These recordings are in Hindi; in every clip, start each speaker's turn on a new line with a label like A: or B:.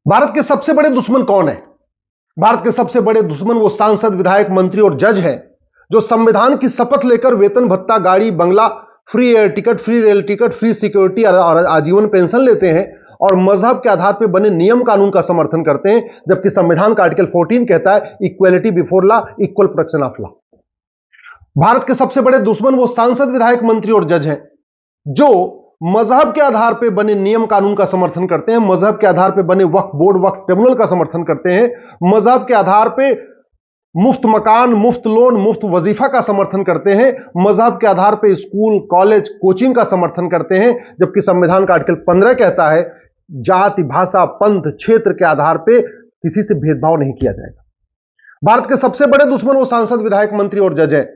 A: भारत के सबसे बड़े दुश्मन कौन है? भारत के सबसे बड़े दुश्मन वो सांसद, विधायक, मंत्री और जज हैं जो संविधान की शपथ लेकर वेतन भत्ता, गाड़ी, बंगला, free air ticket, free rail ticket, free security और आजीवन पेंशन लेते हैं और मजहब के आधार पर बने नियम कानून का समर्थन करते हैं, जबकि संविधान का आर्टिकल 14 कहता है equality before law, equal protection of law. Bharat के सबसे बड़े दुश्मन वो सांसद, विधायक, मंत्री और जज हैं जो मजहब के आधार पर बने नियम कानून का समर्थन करते हैं, मजहब के आधार पर बने वक्फ बोर्ड, वक्फ ट्रिब्यूनल का समर्थन करते हैं, मजहब के आधार पर मुफ्त मकान, मुफ्त लोन, मुफ्त वजीफा का समर्थन करते हैं, मजहब के आधार पर स्कूल, कॉलेज, कोचिंग का समर्थन करते हैं, जबकि संविधान का आर्टिकल 15 कहता है जाति, भाषा, पंथ, क्षेत्र के आधार पर किसी से भेदभाव नहीं किया जाएगा। भारत के सबसे बड़े दुश्मन वो सांसद, विधायक, मंत्री और जज हैं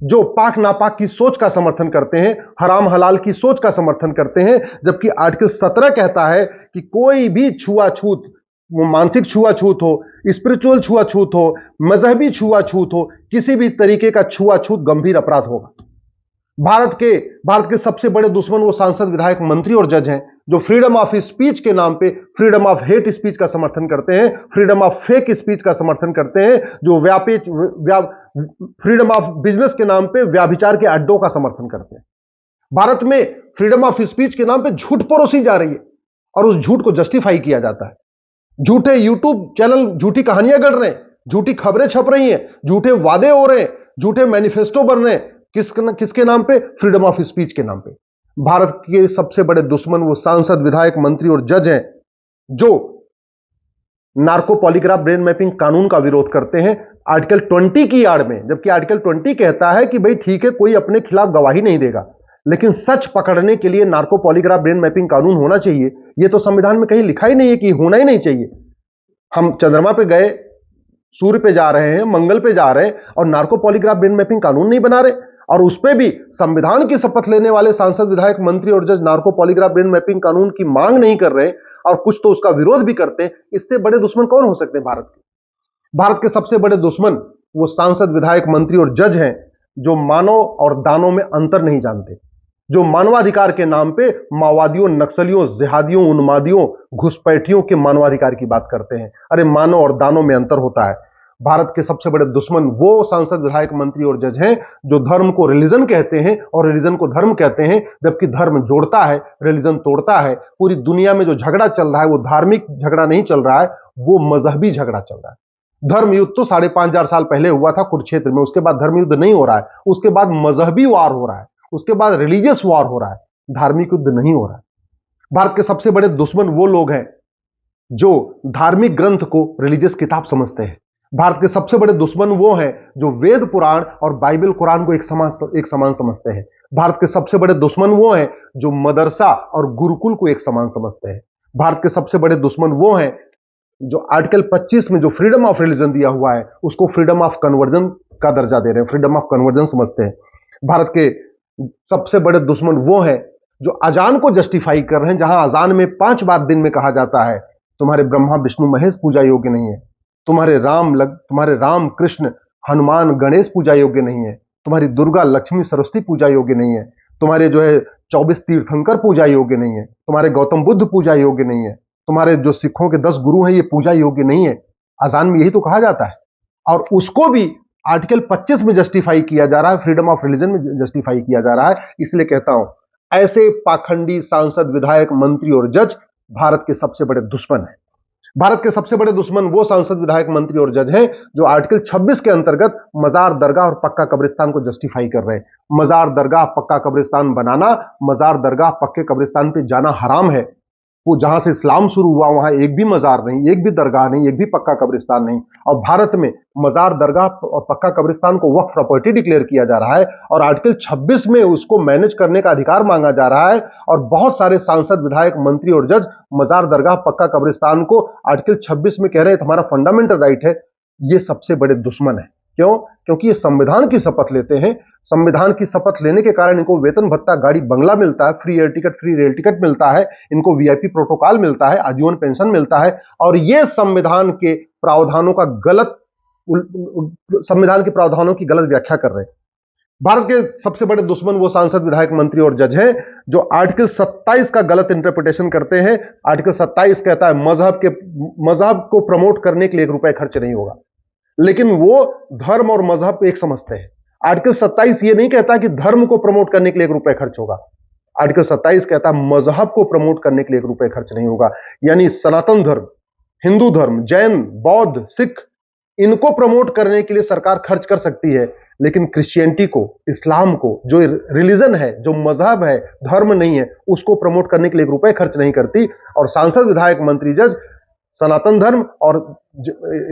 A: जो पाक नापाक की सोच का समर्थन करते हैं, हराम हलाल की सोच का समर्थन करते हैं, जबकि आर्टिकल 17 कहता है कि कोई भी छुआछूत, वो मानसिक छुआछूत हो, स्पिरिचुअल छुआछूत हो, मजहबी छुआछूत हो, किसी भी तरीके का छुआछूत गंभीर अपराध होगा। भारत के सबसे बड़े दुश्मन वो सांसद, विधायक, मंत्री और जज हैं जो फ्रीडम ऑफ स्पीच के नाम पे फ्रीडम ऑफ हेट स्पीच का समर्थन करते हैं, फ्रीडम ऑफ फेक स्पीच का समर्थन करते हैं, जो फ्रीडम ऑफ बिजनेस के नाम पे व्याभिचार के अड्डों का समर्थन करते हैं। भारत में फ्रीडम ऑफ स्पीच के नाम पे झूठ परोसी जा रही है और उस झूठ को जस्टिफाई किया जाता है। झूठे यूट्यूब चैनल झूठी कहानियां गढ़ रहे हैं, झूठी खबरें छप रही हैं, झूठे वादे हो रहे हैं, झूठे मैनिफेस्टो बन रहे हैं, किसके नाम पे? फ्रीडम ऑफ स्पीच के नाम पे। भारत के सबसे बड़े दुश्मन वो सांसद, विधायक, मंत्री और जज हैं जो नार्को पॉलीग्राफ ब्रेन मैपिंग कानून का विरोध करते हैं आर्टिकल 20 की आड़ में, जबकि आर्टिकल 20 कहता है कि भाई ठीक है, कोई अपने खिलाफ गवाही नहीं देगा, लेकिन सच पकड़ने के लिए नार्को पॉलीग्राफ ब्रेन मैपिंग कानून होना चाहिए। यह तो संविधान में कहीं लिखा ही नहीं है कि होना ही नहीं चाहिए। हम चंद्रमा पे गए, सूर्य पे जा रहे हैं, मंगल पे जा रहे हैं और नार्को पॉलीग्राफ ब्रेन मैपिंग कानून नहीं बना रहे, और उस पे भी संविधान की शपथ लेने वाले सांसद, विधायक, मंत्री और जज नार्को पॉलीग्राफ ब्रेन मैपिंग कानून की मांग नहीं कर रहे और कुछ तो उसका विरोध भी करते हैं। इससे बड़े दुश्मन कौन हो सकते हैं भारत के? भारत के सबसे बड़े दुश्मन वो सांसद, विधायक, मंत्री और जज हैं जो मानव और दानव में अंतर नहीं जानते, जो मानवाधिकार के नाम पे माओवादियों, नक्सलियों, जिहादियों, उन्मादियों, घुसपैठियों के मानवाधिकार की बात करते हैं। अरे मानव और दानव में अंतर होता है। भारत के सबसे बड़े दुश्मन वो सांसद, विधायक, मंत्री और जज हैं जो धर्म को रिलीजन कहते हैं और रिलीजन को धर्म कहते हैं, जबकि धर्म जोड़ता है, रिलीजन तोड़ता है। पूरी दुनिया में जो झगड़ा चल रहा है वो धार्मिक झगड़ा नहीं चल रहा है, वो मजहबी झगड़ा चल रहा है। धर्म युद्ध तो 5,500 साल पहले हुआ था कुरुक्षेत्र में, उसके बाद धर्म युद्ध नहीं हो रहा है, उसके बाद मजहबी वार हो रहा है, उसके बाद रिलीजियस वार हो रहा है, धार्मिक युद्ध नहीं हो रहा है। भारत के सबसे बड़े दुश्मन वो लोग हैं जो धार्मिक ग्रंथ को रिलीजियस किताब समझते हैं। भारत के सबसे बड़े दुश्मन वो हैं जो वेद पुराण और बाइबल कुरान को एक समान समझते हैं। भारत के सबसे बड़े दुश्मन वो हैं जो मदरसा और गुरुकुल को एक समान समझते हैं। भारत के सबसे बड़े दुश्मन वो हैं जो आर्टिकल 25 में जो फ्रीडम ऑफ रिलीजन दिया हुआ है उसको फ्रीडम ऑफ कन्वर्जन का दर्जा दे रहे हैं, फ्रीडम ऑफ कन्वर्जन समझते हैं। भारत के सबसे बड़े दुश्मन वो हैं जो अजान को जस्टिफाई कर रहे हैं, जहां अजान में 5 बार दिन में कहा जाता है तुम्हारे ब्रह्मा, विष्णु, महेश पूजा योग्य नहीं है, तुम्हारे राम, कृष्ण, हनुमान, गणेश पूजा योग्य नहीं है, तुम्हारी दुर्गा, लक्ष्मी, सरस्वती पूजा योग्य नहीं है, तुम्हारे जो है 24 तीर्थंकर पूजा योग्य नहीं है, तुम्हारे गौतम बुद्ध पूजा योग्य नहीं है, तुम्हारे जो सिखों के 10 गुरु हैं ये पूजा योग्य नहीं है। अजान में यही तो कहा जाता है और उसको भी आर्टिकल 25 में जस्टिफाई किया जा रहा है, फ्रीडम ऑफ रिलीजन में जस्टिफाई किया जा रहा है। इसलिए कहता हूं ऐसे पाखंडी सांसद, विधायक, मंत्री और जज भारत के सबसे बड़े दुश्मन हैं। भारत के सबसे बड़े दुश्मन वो सांसद, विधायक, मंत्री और जज हैं जो आर्टिकल 26 के अंतर्गत मजार, दरगाह और पक्का कब्रिस्तान को जस्टिफाई कर रहे हैं। मजार, दरगाह, पक्का कब्रिस्तान बनाना, मजार, दरगाह, पक्के कब्रिस्तान पे जाना हराम है। वो जहां से इस्लाम शुरू हुआ वहां एक भी मजार नहीं, एक भी दरगाह नहीं, एक भी पक्का कब्रिस्तान नहीं, और भारत में मजार, दरगाह और पक्का कब्रिस्तान को वक्फ प्रॉपर्टी डिक्लेयर किया जा रहा है और आर्टिकल 26 में उसको मैनेज करने का अधिकार मांगा जा रहा है। और बहुत सारे सांसद, विधायक, मंत्री और जज मजार, दरगाह, पक्का कब्रिस्तान को आर्टिकल 26 में कह रहे हैं तुम्हारा फंडामेंटल राइट है। ये सबसे बड़े दुश्मन है। क्यों? क्योंकि ये संविधान की शपथ लेते हैं। संविधान की शपथ लेने के कारण इनको वेतन भत्ता, गाड़ी, बंगला मिलता है, free air ticket, free rail ticket मिलता है, इनको वीआईपी प्रोटोकॉल मिलता है, आजीवन पेंशन मिलता है। और ये संविधान के प्रावधानों की गलत व्याख्या कर रहे हैं। भारत के सबसे बड़े दुश्मन वो सांसद, विधायक, मंत्री और जज हैं जो आर्टिकल 27 का गलत इंटरप्रिटेशन करते हैं। आर्टिकल 27 कहता है मजहब को प्रमोट करने के लिए 1 रुपए खर्च नहीं होगा, लेकिन वो धर्म और मजहब को एक समझते हैं। आर्टिकल 27 ये नहीं कहता कि धर्म को प्रमोट करने के लिए 1 रुपए खर्च होगा। आर्टिकल 27 कहता है मजहब को प्रमोट करने के लिए 1 रुपए खर्च नहीं होगा। यानी सनातन धर्म, हिंदू धर्म, जैन, बौद्ध, सिख, इनको प्रमोट करने के लिए सरकार खर्च कर सकती है, लेकिन क्रिश्चियनिटी को, इस्लाम को, जो रिलीजन है, जो मजहब है, धर्म नहीं है, उसको प्रमोट करने के लिए 1 रुपए खर्च नहीं करती। और सांसद, विधायक, मंत्री, जज सनातन धर्म और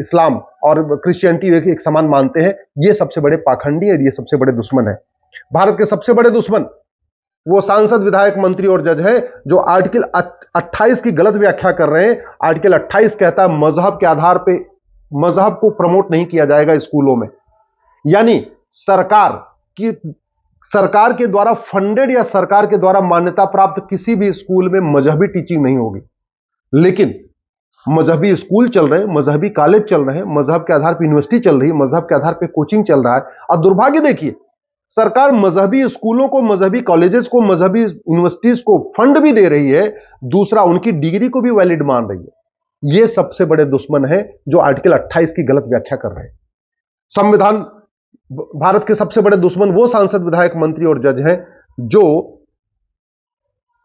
A: इस्लाम और क्रिश्चियनिटी एक समान मानते हैं। ये सबसे बड़े पाखंडी है, ये सबसे बड़े दुश्मन है। भारत के सबसे बड़े दुश्मन वो सांसद, विधायक, मंत्री और जज है जो आर्टिकल 28 की गलत व्याख्या कर रहे हैं। आर्टिकल 28 कहता है मजहब के आधार पर मजहब को प्रमोट नहीं किया जाएगा स्कूलों में। यानी सरकार के द्वारा फंडेड या सरकार के द्वारा मान्यता प्राप्त किसी भी स्कूल में मजहबी टीचिंग नहीं होगी। लेकिन मजहबी स्कूल चल रहे हैं, मजहबी कॉलेज चल रहे हैं, मजहब के आधार पर यूनिवर्सिटी चल रही है, मजहब के आधार पर कोचिंग चल रहा है। और दुर्भाग्य देखिए, सरकार मजहबी स्कूलों को, मजहबी कॉलेजेस को, मजहबी यूनिवर्सिटीज को फंड भी दे रही है, दूसरा उनकी डिग्री को भी वैलिड मान रही है। यह सबसे बड़े दुश्मन है जो आर्टिकल 28 की गलत व्याख्या कर रहे हैं। संविधान, भारत के सबसे बड़े दुश्मन वो सांसद, विधायक, मंत्री और जज हैं जो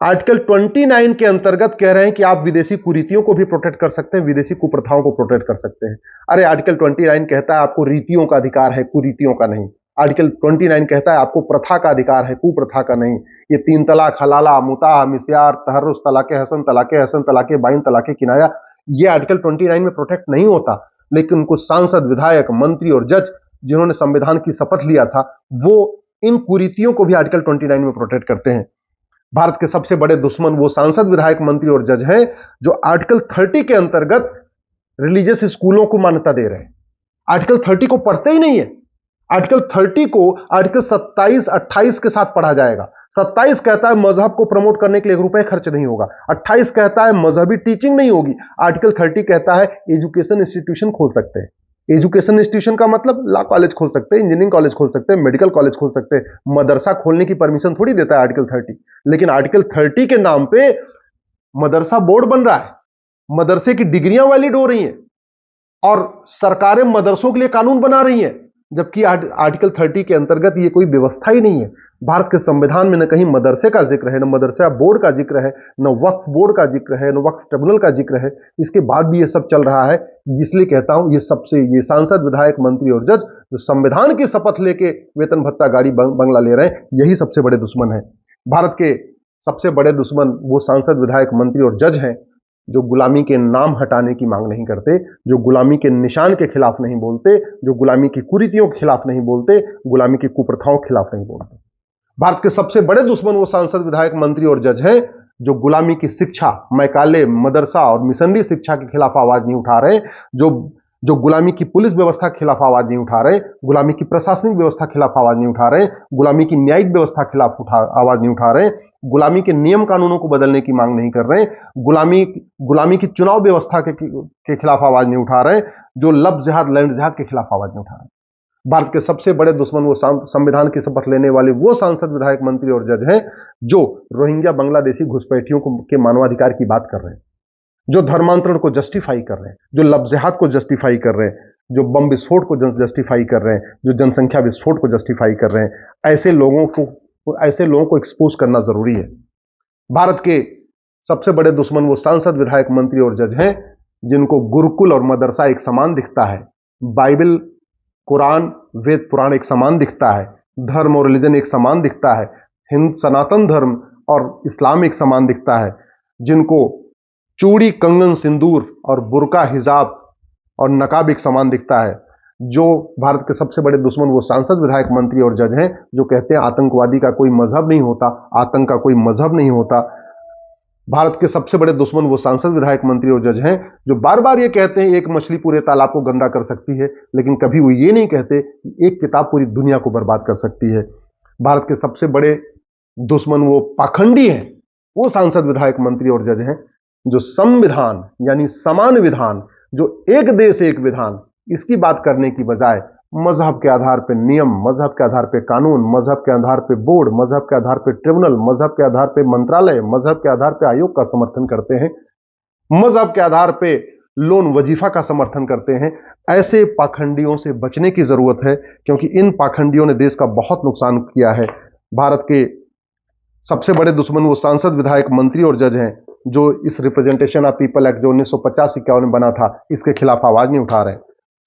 A: आर्टिकल 29 के अंतर्गत कह रहे हैं कि आप विदेशी कुरीतियों को भी प्रोटेक्ट कर सकते हैं, विदेशी कुप्रथाओं को प्रोटेक्ट कर सकते हैं। अरे आर्टिकल 29 कहता है आपको रीतियों का अधिकार है, कुरीतियों का नहीं। आर्टिकल 29 कहता है आपको प्रथा का अधिकार है, कुप्रथा का नहीं। ये 3 तलाक, हलाला, मुताह, मिस्यार, तहर्रुस, तलाके हसन, तलाके बाइन, तलाके किनाया, ये आर्टिकल 29 में प्रोटेक्ट नहीं होता। लेकिन कुछ सांसद, विधायक, मंत्री और जज जिन्होंने संविधान की शपथ लिया था, वो इन कुरीतियों को भी आर्टिकल 29 में प्रोटेक्ट करते हैं। भारत के सबसे बड़े दुश्मन वो सांसद, विधायक, मंत्री और जज हैं जो आर्टिकल 30 के अंतर्गत रिलीजियस स्कूलों को मान्यता दे रहे हैं। आर्टिकल 30 को पढ़ते ही नहीं है। आर्टिकल 30 को आर्टिकल 27, 28 के साथ पढ़ा जाएगा। 27 कहता है मजहब को प्रमोट करने के लिए 1 रुपए खर्च नहीं होगा। 28 कहता है मजहबी टीचिंग नहीं होगी। आर्टिकल 30 कहता है एजुकेशन इंस्टीट्यूशन खोल सकते हैं। एजुकेशन इंस्टीट्यूशन का मतलब लॉ कॉलेज खोल सकते हैं, इंजीनियरिंग कॉलेज खोल सकते हैं, मेडिकल कॉलेज खोल सकते हैं। मदरसा खोलने की परमिशन थोड़ी देता है आर्टिकल 30। लेकिन आर्टिकल 30 के नाम पे मदरसा बोर्ड बन रहा है, मदरसे की डिग्रियां वैलिड हो रही हैं और सरकारें मदरसों के लिए कानून बना रही हैं, जबकि आर्टिकल 30 के अंतर्गत ये कोई व्यवस्था ही नहीं है। भारत के संविधान में न कहीं मदरसे का जिक्र है, न मदरसा बोर्ड का जिक्र है, न वक्फ बोर्ड का जिक्र है, न वक्फ ट्रिब्यूनल का जिक्र है। इसके बाद भी ये सब चल रहा है। इसलिए कहता हूं ये सांसद, विधायक, मंत्री और जज जो संविधान की शपथ लेके वेतन भत्ता, गाड़ी, बंगला ले रहे हैं, यही सबसे बड़े दुश्मन है। भारत के सबसे बड़े दुश्मन वो सांसद, विधायक, मंत्री और जज हैं जो गुलामी के नाम हटाने की मांग नहीं करते, जो गुलामी के निशान के खिलाफ नहीं बोलते, जो गुलामी की कुरीतियों के खिलाफ नहीं बोलते, गुलामी की कुप्रथाओं के खिलाफ नहीं बोलते। भारत के सबसे बड़े दुश्मन वो सांसद, विधायक, मंत्री और जज हैं जो गुलामी की शिक्षा, मैकाले, मदरसा और मिशनरी शिक्षा के खिलाफ आवाज नहीं उठा रहे, जो गुलामी की पुलिस व्यवस्था के खिलाफ आवाज नहीं उठा रहे, गुलामी की प्रशासनिक व्यवस्था के खिलाफ आवाज नहीं उठा रहे, गुलामी की न्यायिक व्यवस्था के खिलाफ आवाज नहीं उठा रहे, गुलामी के नियम कानूनों को बदलने की मांग नहीं कर रहे, गुलामी की चुनाव व्यवस्था के खिलाफ आवाज नहीं उठा रहे, जो लब जिहाद, लैंड जिहाद के खिलाफ आवाज नहीं उठा रहे। भारत के सबसे बड़े दुश्मन वो संविधान की शपथ लेने वाले वो सांसद, विधायक, मंत्री और जज हैं जो रोहिंग्या, बांग्लादेशी घुसपैठियों के मानवाधिकार की बात कर रहे हैं, जो धर्मांतरण को जस्टिफाई कर रहे हैं, जो लब जिहाद को जस्टिफाई कर रहे हैं, जो बम विस्फोट को जस्टिफाई कर रहे हैं, जो जनसंख्या विस्फोट को जस्टिफाई कर रहे हैं। ऐसे लोगों को एक्सपोज करना जरूरी है। भारत के सबसे बड़े दुश्मन वो सांसद, विधायक, मंत्री और जज हैं जिनको गुरुकुल और मदरसा एक समान दिखता है, बाइबल, कुरान, वेद, पुराण एक समान दिखता है, धर्म और रिलीजन एक समान दिखता है, हिंद, सनातन धर्म और इस्लाम एक समान दिखता है, जिनको चूड़ी, कंगन, सिंदूर और बुर्का, हिजाब और नकाब एक समान दिखता है। जो भारत के सबसे बड़े दुश्मन वो सांसद, विधायक, मंत्री और जज हैं जो कहते हैं आतंकवादी का कोई मजहब नहीं होता, आतंक का कोई मजहब नहीं होता। भारत के सबसे बड़े दुश्मन वो सांसद, विधायक, मंत्री और जज हैं जो बार बार ये कहते हैं एक मछली पूरे तालाब को गंदा कर सकती है, लेकिन कभी वो ये नहीं कहते कि एक किताब पूरी दुनिया को बर्बाद कर सकती है। भारत के सबसे बड़े दुश्मन वो पाखंडी हैं, वो सांसद, विधायक, मंत्री और जज हैं जो संविधान यानी समान विधान, जो एक देश एक विधान, इसकी बात करने की बजाय मजहब के आधार पे नियम, मजहब के आधार पे कानून, मजहब के आधार पे बोर्ड, मजहब के आधार पे ट्रिब्यूनल, मजहब के आधार पे मंत्रालय, मजहब के आधार पे आयोग का समर्थन करते हैं, मजहब के आधार पे लोन वजीफा का समर्थन करते हैं। ऐसे पाखंडियों से बचने की जरूरत है, क्योंकि इन पाखंडियों ने देश का बहुत नुकसान किया है। भारत के सबसे बड़े दुश्मन वो सांसद, विधायक, मंत्री और जज हैं जो इस रिप्रेजेंटेशन ऑफ पीपल एक्ट जो 1950-51 में बना था, इसके खिलाफ आवाज नहीं उठा रहे।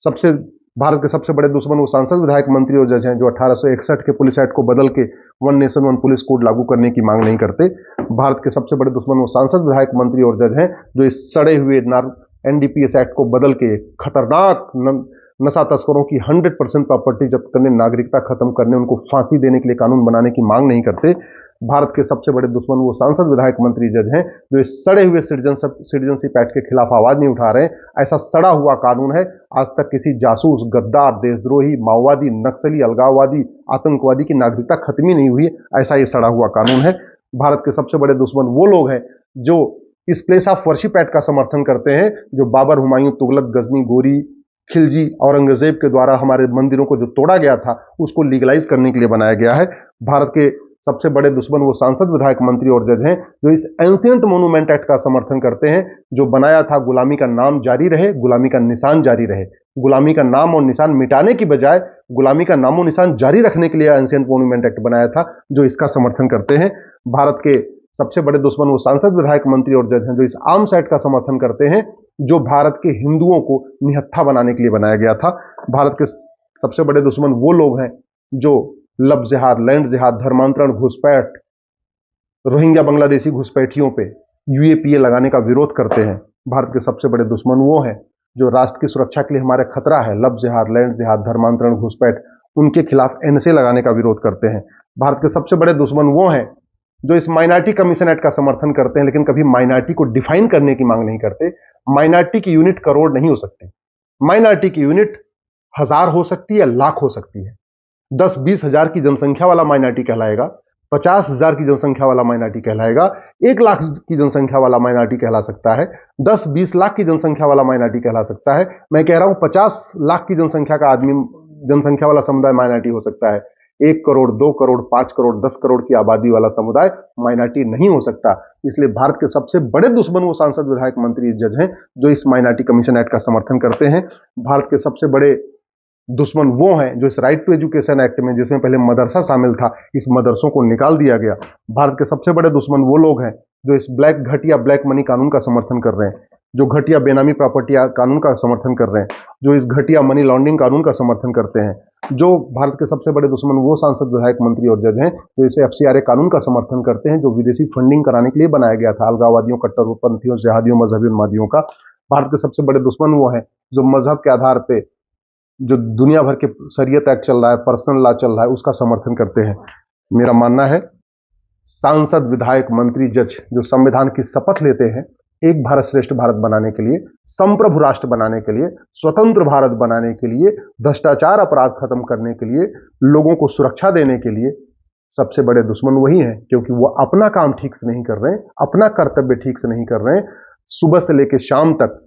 A: सबसे भारत के सबसे बड़े दुश्मन वो सांसद, विधायक, मंत्री और जज हैं जो 1861 के पुलिस एक्ट को बदल के one nation one police code लागू करने की मांग नहीं करते। भारत के सबसे बड़े दुश्मन वो सांसद, विधायक, मंत्री और जज हैं जो इस सड़े हुए एनडीपीएस एक्ट को बदल के खतरनाक नशा तस्करों की 100% प्रॉपर्टी जब्त करने, नागरिकता खत्म करने, उनको फांसी देने के लिए कानून बनाने की मांग नहीं करते। भारत के सबसे बड़े दुश्मन वो सांसद, विधायक, मंत्री, जज हैं जो इस सड़े हुए सिटीजनशिप एक्ट के खिलाफ आवाज नहीं उठा रहे। ऐसा सड़ा हुआ कानून है, आज तक किसी जासूस, गद्दार, देशद्रोही, माओवादी, नक्सली, अलगाववादी, आतंकवादी की नागरिकता खत्म ही नहीं हुई। ऐसा ये सड़ा हुआ कानून है। भारत के सबसे बड़े दुश्मन वो लोग हैं जो इस प्लेस ऑफ वर्शिप एक्ट का समर्थन करते हैं, जो बाबर, हुमायूं, तुगलक, गजनी, गोरी, खिलजी, औरंगजेब के द्वारा हमारे मंदिरों को जो तोड़ा गया था उसको लीगलाइज करने के लिए बनाया गया है। भारत के सबसे बड़े दुश्मन वो सांसद, विधायक, मंत्री और जज हैं जो इस एंशिएंट मोन्यूमेंट एक्ट का समर्थन करते हैं, जो बनाया था गुलामी का नाम जारी रहे, गुलामी का निशान जारी रहे। गुलामी का नाम और निशान मिटाने की बजाय गुलामी का नामो निशान जारी रखने के लिए एंशिएंट मोन्यूमेंट एक्ट बनाया था, जो इसका समर्थन करते हैं। भारत के सबसे बड़े दुश्मन वो सांसद, विधायक, मंत्री और जज हैं जो इस आर्म्स एक्ट का समर्थन करते हैं, जो भारत के हिंदुओं को निहत्था बनाने के लिए बनाया गया था। भारत के सबसे बड़े दुश्मन वो लोग हैं जो लब जिहाद, लैंड जिहाद, धर्मांतरण, घुसपैठ, रोहिंग्या बांग्लादेशी घुसपैठियों पे यूएपीए लगाने का विरोध करते हैं। भारत के सबसे बड़े दुश्मन वो हैं जो राष्ट्र की सुरक्षा के लिए हमारे खतरा है, लब जिहाद, लैंड जिहाद, धर्मांतरण, घुसपैठ, उनके खिलाफ एनएसए लगाने का विरोध करते हैं। भारत के सबसे बड़े दुश्मन वो हैं जो इस माइनॉरिटी कमीशन एक्ट का समर्थन करते हैं, लेकिन कभी माइनॉरिटी को डिफाइन करने की मांग नहीं करते। माइनॉरिटी की यूनिट करोड़ नहीं हो सकती, माइनॉरिटी की यूनिट 1000 हो सकती है, लाख हो सकती है। 10-20 हजार की जनसंख्या वाला माइनॉरिटी कहलाएगा, 50,000 की जनसंख्या वाला माइनॉरिटी कहलाएगा, 1 लाख की जनसंख्या वाला माइनॉरिटी कहला सकता है, 10-20 लाख की जनसंख्या वाला माइनॉरिटी कहला सकता है। मैं कह रहा हूं 50 लाख की जनसंख्या का आदमी, जनसंख्या वाला समुदाय माइनॉरिटी हो सकता है। 1 करोड़, 2 करोड़, 5 करोड़, 10 करोड़ की आबादी वाला समुदाय माइनॉरिटी नहीं हो सकता। इसलिए भारत के सबसे बड़े दुश्मन वो सांसद, विधायक, मंत्री, जज हैं जो इस माइनॉरिटी कमीशन एक्ट का समर्थन करते हैं। भारत के सबसे बड़े दुश्मन वो हैं जो इस राइट टू एजुकेशन एक्ट में, जिसमें पहले मदरसा शामिल था, इस मदरसों को निकाल दिया गया। भारत के सबसे बड़े दुश्मन वो लोग हैं जो इस घटिया ब्लैक मनी कानून का समर्थन कर रहे हैं, जो घटिया बेनामी प्रॉपर्टी कानून का समर्थन कर रहे हैं, जो इस घटिया मनी लॉन्ड्रिंग कानून का समर्थन करते हैं। जो भारत के सबसे बड़े दुश्मन वो सांसद, विधायक, मंत्री और जज हैं जो इसे एफसीआरए कानून का समर्थन करते हैं, जो विदेशी फंडिंग कराने के लिए बनाया गया था, अलगाववादियों, कट्टरपंथियों, जिहादियों, मजहबी उन्मादियों का। भारत के सबसे बड़े दुश्मन वो हैं जो मजहब के आधार पर जो दुनिया भर के शरीयत एक्ट चल रहा है, पर्सनल लॉ चल रहा है, उसका समर्थन करते हैं। मेरा मानना है सांसद, विधायक, मंत्री, जज जो संविधान की शपथ लेते हैं एक भारत श्रेष्ठ भारत बनाने के लिए, संप्रभु राष्ट्र बनाने के लिए, स्वतंत्र भारत बनाने के लिए, भ्रष्टाचार अपराध खत्म करने के लिए, लोगों को सुरक्षा देने के लिए, सबसे बड़े दुश्मन वही हैं, क्योंकि वो अपना काम ठीक से नहीं कर रहे हैं, अपना कर्तव्य ठीक से नहीं कर रहे हैं। सुबह से लेकर शाम तक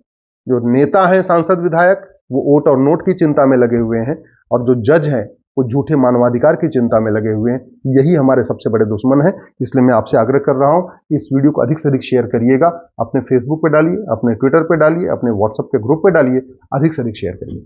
A: जो नेता हैं, सांसद, विधायक, वो वोट और नोट की चिंता में लगे हुए हैं, और जो जज हैं वो झूठे मानवाधिकार की चिंता में लगे हुए हैं। यही हमारे सबसे बड़े दुश्मन हैं। इसलिए मैं आपसे आग्रह कर रहा हूं, इस वीडियो को अधिक से अधिक शेयर करिएगा, अपने फेसबुक पे डालिए, अपने ट्विटर पे डालिए, अपने व्हाट्सएप के ग्रुप पे डालिए, अधिक से अधिक शेयर करिए।